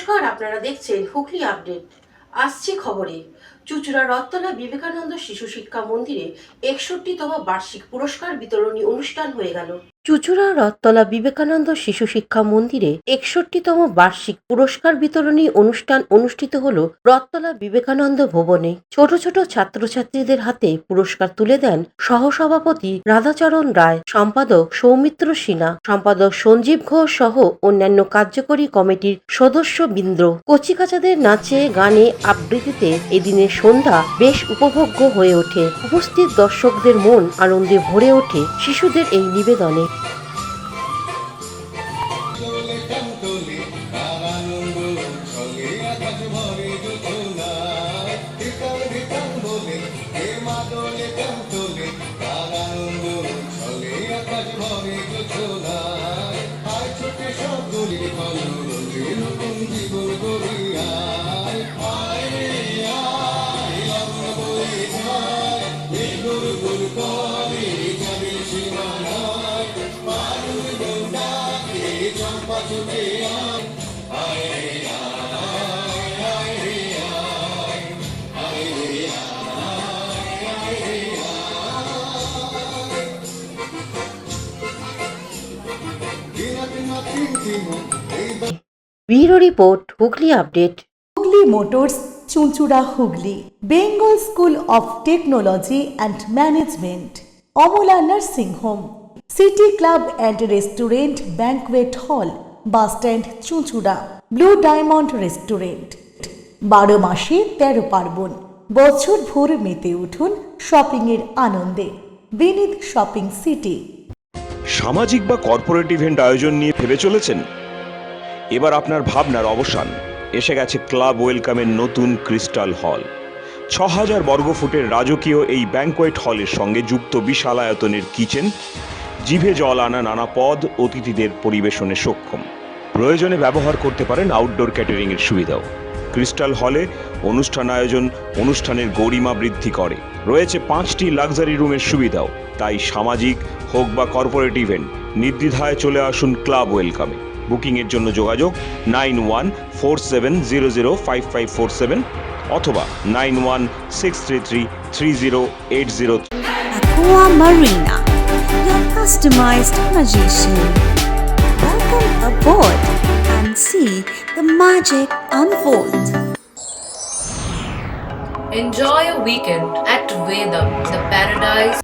নমস্কার, আপনারা দেখছেন হুগলি আপডেট। আসছে খবরে। চুঁচুড়া রথতলা বিবেকানন্দ শিশু শিক্ষা মন্দিরে 61তম বার্ষিক পুরস্কার বিতরণী অনুষ্ঠান হয়ে গেল। চুঁচুড়া রথতলা বিবেকানন্দ শিশু শিক্ষা মন্দিরে 61তম বার্ষিক পুরস্কার বিতরণী অনুষ্ঠান অনুষ্ঠিত হল রথতলা বিবেকানন্দ ভবনে। ছোট ছোট ছাত্রছাত্রীদের হাতে পুরস্কার তুলে দেন সহসভাপতি রাধাচরণ রায়, সম্পাদক সৌমিত্র সিনহা, সম্পাদক সঞ্জীব ঘোষ সহ অন্যান্য কার্যকরী কমিটির সদস্যবৃন্দ। কচিকাচাদের নাচে গানে আবৃত্তিতে এদিনের সন্ধ্যা বেশ উপভোগ্য হয়ে ওঠে। উপস্থিত দর্শকদের মন আনন্দে ভরে ওঠে শিশুদের এই নিবেদনে। Bureau report, Hooghly update. Hooghly motors, Chuchura, Hooghly. Bengal school of technology and management, Amala nursing home, city club and restaurant, banquet হল, বাস স্ট্যান্ড, চুঁচুড়া। Blue diamond restaurant. 12 মাসে 13 পার্বণ, বছর ভোর মেতে উঠুন শপিংয়ের আনন্দে। বিনীত শপিং সিটি। সামাজিক বা কর্পোরেট ইভেন্ট আয়োজন নিয়ে ভেবে চলেছেন? এবার আপনার ভাবনার অবসান। এসে গেছে ক্লাব ওয়েলকামের নতুন ক্রিস্টাল হল। 6000 বর্গফুটের রাজকীয় এই ব্যাংকোয়েট হলের সঙ্গে যুক্ত বিশাল আয়তনের কিচেন, জিভে জল আনা নানা পদ অতিথিদের পরিবেশনে সক্ষম। প্রয়োজনে ব্যবহার করতে পারেন আউটডোর ক্যাটারিংয়ের সুবিধাও। ক্রিস্টাল হলে অনুষ্ঠান আয়োজন অনুষ্ঠানের গরিমা বৃদ্ধি করে। রয়েছে 5টি লাক্সারি রুমের সুবিধাও। তাই সামাজিক হোক বা কর্পোরেট ইভেন্ট, নির্দ্বিধায় চলে আসুন ক্লাব ওয়েলকামে। বুকিংয়ের জন্য যোগাযোগ 9147005547 অথবা 9163333080। Aqua Marina, your customized magician. Welcome aboard and see the magic unfold. Enjoy a weekend at Vedam, the paradise